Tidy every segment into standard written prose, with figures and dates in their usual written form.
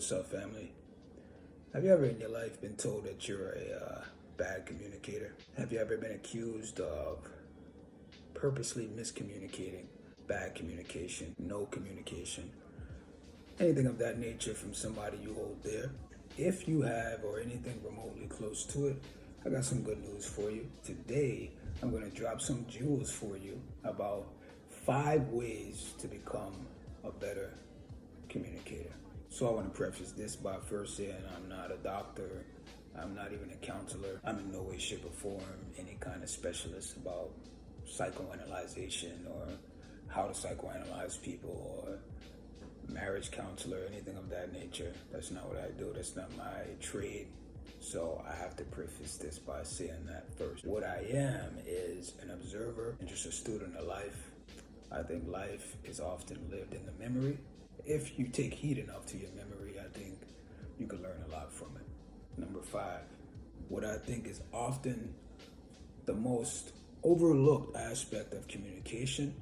What's up, family? Have you ever in your life been told that you're a bad communicator? Have you ever been accused of purposely miscommunicating, bad communication, no communication, anything of that nature from somebody you hold dear? If you have, or anything remotely close to it, I got some good news for you. Today, I'm going to drop some jewels for you about 5 ways to become a better communicator. So I want to preface this by first saying I'm not a doctor, I'm not even a counselor, I'm in no way, shape, or form any kind of specialist about psychoanalyzation or how to psychoanalyze people or marriage counselor, anything of that nature. That's not what I do, that's not my trade. So I have to preface this by saying that first. What I am is an observer and just a student of life. I think life is often lived in the memory. If you take heed enough to your memory, I think you can learn a lot from it. Number 5, what I think is often the most overlooked aspect of communication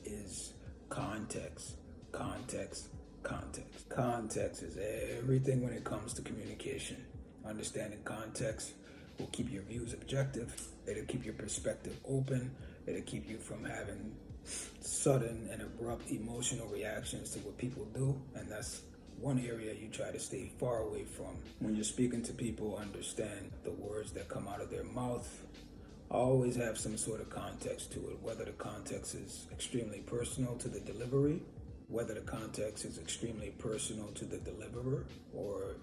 is context. Context. Context is everything when it comes to communication. Understanding context will keep your views objective. It'll keep your perspective open. It'll keep you from having sudden and abrupt emotional reactions to what people do, and that's one area you try to stay far away from. When you're speaking to people, understand the words that come out of their mouth. Always have some sort of context to it, whether the context is extremely personal to the delivery, whether the context is extremely personal to the deliverer, or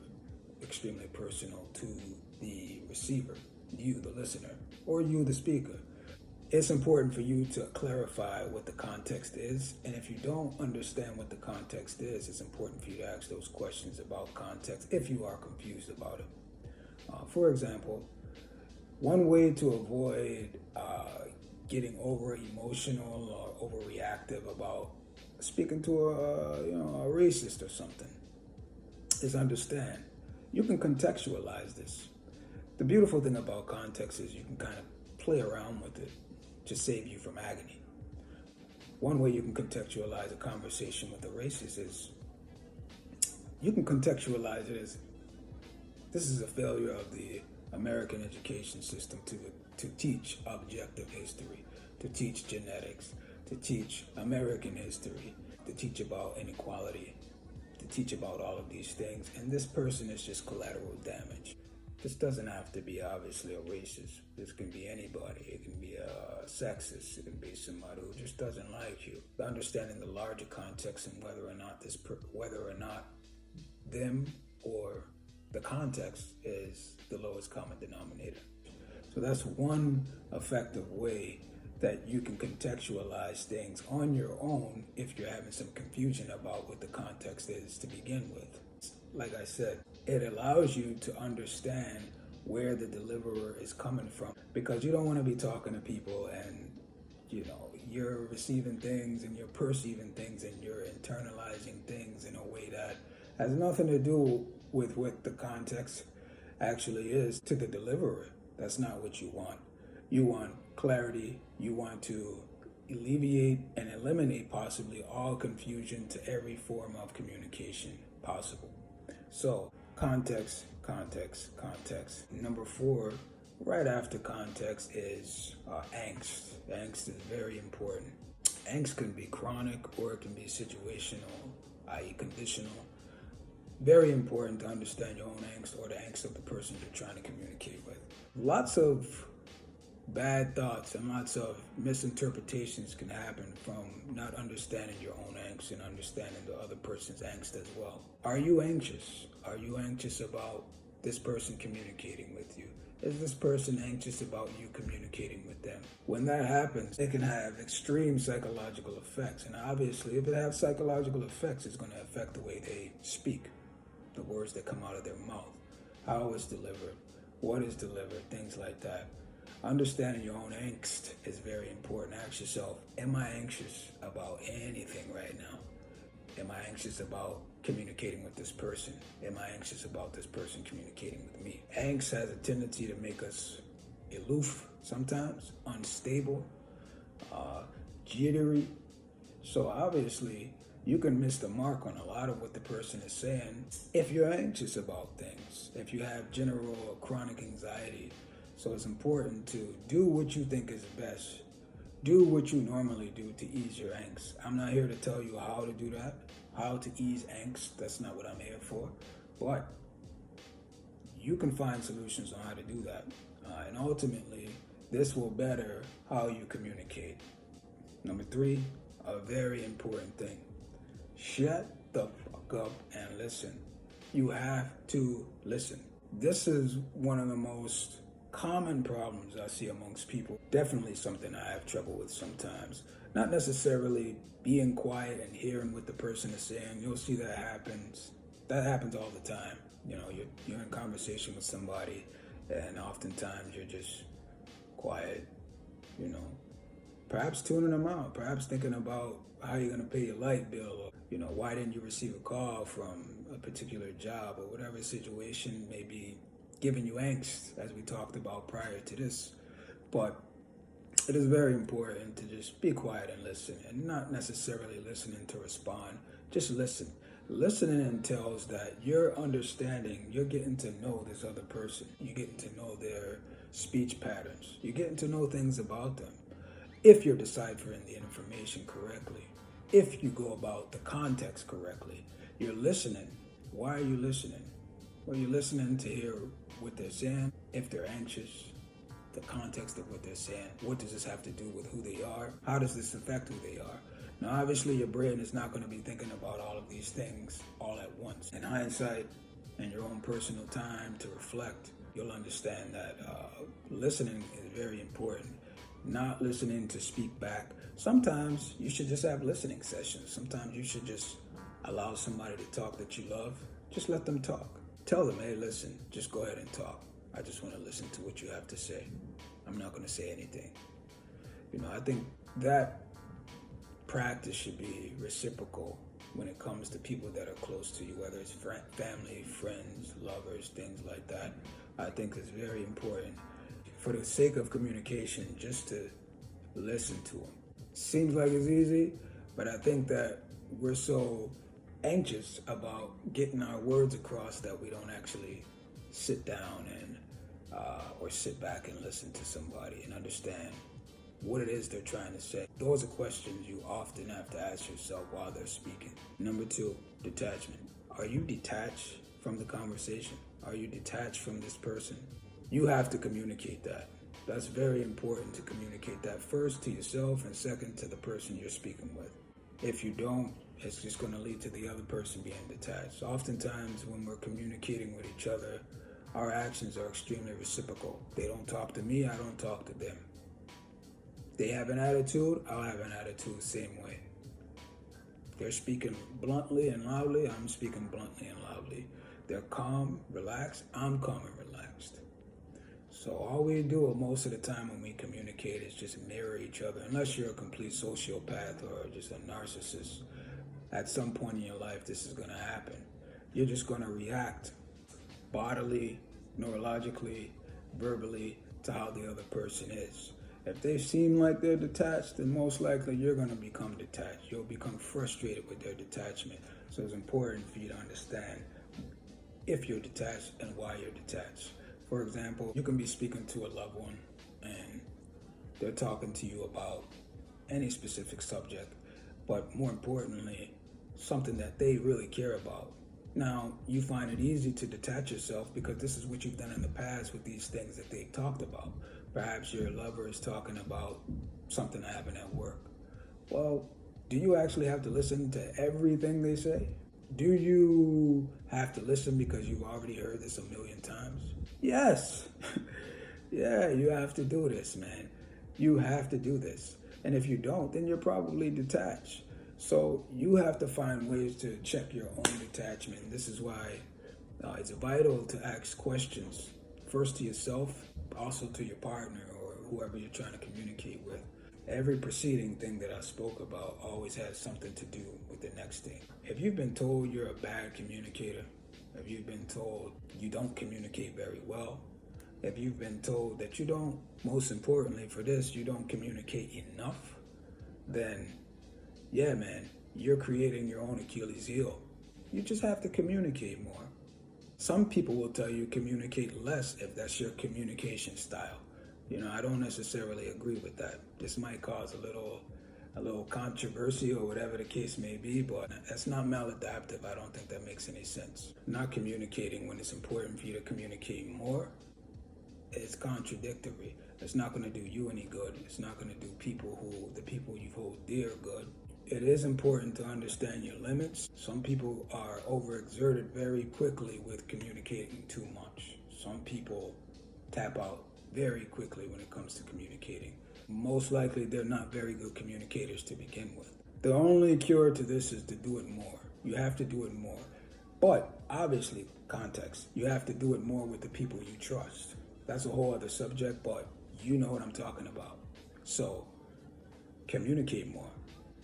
extremely personal to the receiver, you the listener, or you the speaker. It's important for you to clarify what the context is, and if you don't understand what the context is, it's important for you to ask those questions about context if you are confused about it. For example, one way to avoid getting over emotional or overreactive about speaking to a racist or something is understand. You can contextualize this. The beautiful thing about context is you can kind of play around with it to save you from agony. One way you can contextualize a conversation with a racist is you can contextualize it as this is a failure of the American education system to teach objective history, to teach genetics, to teach American history, to teach about inequality, to teach about all of these things, and this person is just collateral damage. This doesn't have to be obviously a racist. This can be anybody. It can be a sexist. It can be somebody who just doesn't like you. Understanding the larger context and whether or not them or the context is the lowest common denominator. So that's one effective way that you can contextualize things on your own if you're having some confusion about what the context is to begin with. Like I said, it allows you to understand where the deliverer is coming from, because you don't want to be talking to people and you're receiving things and you're perceiving things and you're internalizing things in a way that has nothing to do with what the context actually is to the deliverer. That's not what you want. You want clarity. You want to alleviate and eliminate possibly all confusion to every form of communication possible. So context. Number 4, right after context is angst. Angst is very important. Angst can be chronic or it can be situational, i.e. conditional. Very important to understand your own angst or the angst of the person you're trying to communicate with. Lots of bad thoughts and lots of misinterpretations can happen from not understanding your own angst and understanding the other person's angst as well. Are you anxious? Are you anxious about this person communicating with you? Is this person anxious about you communicating with them? When that happens, it can have extreme psychological effects. And obviously, if it has psychological effects, it's going to affect the way they speak, the words that come out of their mouth, how it's delivered, what is delivered, things like that. Understanding your own angst is very important. Ask yourself, am I anxious about anything right now? Am I anxious about communicating with this person? Am I anxious about this person communicating with me? Angst has a tendency to make us aloof sometimes, unstable, jittery. So obviously, you can miss the mark on a lot of what the person is saying if you're anxious about things, if you have general or chronic anxiety. So it's important to do what you think is best. Do what you normally do to ease your angst. I'm not here to tell you how to do that, how to ease angst. That's not what I'm here for. But you can find solutions on how to do that. And ultimately, this will better how you communicate. Number 3, a very important thing. Shut the fuck up and listen. You have to listen. This is one of the most common problems I see amongst people. Definitely something I have trouble with sometimes. Not necessarily being quiet and hearing what the person is saying. You'll see that happens. That happens all the time. You know, you're in conversation with somebody, and oftentimes you're just quiet, you know, perhaps tuning them out, perhaps thinking about how you're going to pay your light bill, or, you know, why didn't you receive a call from a particular job, or whatever situation may be giving you angst, as we talked about prior to this. But it is very important to just be quiet and listen, and not necessarily listening to respond. Just listen. Listening entails that you're understanding, you're getting to know this other person. You're getting to know their speech patterns. You're getting to know things about them. If you're deciphering the information correctly, if you go about the context correctly, you're listening. Why are you listening? Well, you're listening to hear what they're saying. If they're anxious, the context of what they're saying. What does this have to do with who they are? How does this affect who they are? Now, obviously, your brain is not going to be thinking about all of these things all at once. In hindsight, and your own personal time to reflect, you'll understand that listening is very important. Not listening to speak back. Sometimes you should just have listening sessions. Sometimes you should just allow somebody to talk that you love. Just let them talk. Tell them, hey, listen, just go ahead and talk. I just want to listen to what you have to say. I'm not going to say anything. You know, I think that practice should be reciprocal when it comes to people that are close to you, whether it's family, friends, lovers, things like that. I think it's very important, for the sake of communication, just to listen to them. Seems like it's easy, but I think that we're so anxious about getting our words across that we don't actually sit down and or sit back and listen to somebody and understand what it is they're trying to say. Those are questions you often have to ask yourself while they're speaking. Number 2, detachment. Are you detached from the conversation? Are you detached from this person? You have to communicate that. That's very important to communicate that, first to yourself and second to the person you're speaking with. If you don't, it's just going to lead to the other person being detached. Oftentimes when we're communicating with each other, our actions are extremely reciprocal. They don't talk to me, I don't talk to them. They have an attitude, I'll have an attitude the same way. They're speaking bluntly and loudly, I'm speaking bluntly and loudly. They're calm, relaxed, I'm calm and relaxed. So all we do most of the time when we communicate is just mirror each other. Unless you're a complete sociopath or just a narcissist, at some point in your life this is going to happen. You're just going to react bodily, neurologically, verbally to how the other person is. If they seem like they're detached, then most likely you're going to become detached. You'll become frustrated with their detachment. So it's important for you to understand if you're detached and why you're detached. For example, you can be speaking to a loved one and they're talking to you about any specific subject, but more importantly, something that they really care about. Now, you find it easy to detach yourself because this is what you've done in the past with these things that they've talked about. Perhaps your lover is talking about something that happened at work. Well, do you actually have to listen to everything they say? Do you have to listen because you've already heard this a million times? Yes. Yeah, you have to do this, man. You have to do this. And if you don't, then you're probably detached. So you have to find ways to check your own detachment. This is why it's vital to ask questions, first to yourself, also to your partner or whoever you're trying to communicate with. Every preceding thing that I spoke about always has something to do with the next thing. If you've been told you're a bad communicator, if you've been told you don't communicate very well, if you've been told that you don't, most importantly for this, you don't communicate enough, then yeah, man, you're creating your own Achilles heel. You just have to communicate more. Some people will tell you communicate less if that's your communication style. I don't necessarily agree with that. This might cause a little controversy or whatever the case may be, but that's not maladaptive. I don't think that makes any sense. Not communicating when it's important for you to communicate more, it's contradictory. It's not going to do you any good. It's not going to do the people you hold dear good. It is important to understand your limits. Some people are overexerted very quickly with communicating too much. Some people tap out very quickly when it comes to communicating. Most likely, they're not very good communicators to begin with. The only cure to this is to do it more. You have to do it more. But obviously, context, you have to do it more with the people you trust. That's a whole other subject, but you know what I'm talking about. So, communicate more.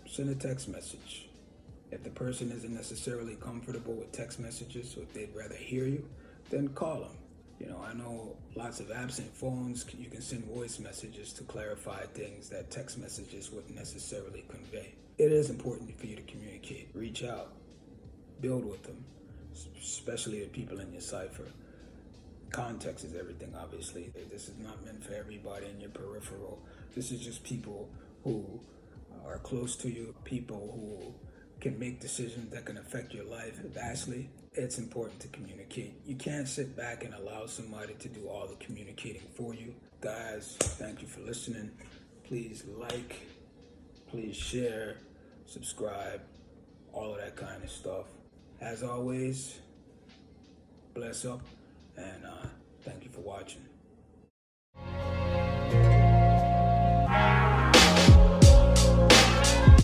Send a text message. If the person isn't necessarily comfortable with text messages, or if they'd rather hear you, then call them. I know lots of absent phones, you can send voice messages to clarify things that text messages wouldn't necessarily convey. It is important for you to communicate. Reach out. Build with them, especially the people in your cipher. Context is everything, obviously. This is not meant for everybody in your peripheral. This is just people who are close to you, people who can make decisions that can affect your life vastly. It's important to communicate. You can't sit back and allow somebody to do all the communicating for you. Guys, thank you for listening. Please like, please share, subscribe, all of that kind of stuff. As always, bless up, and thank you for watching.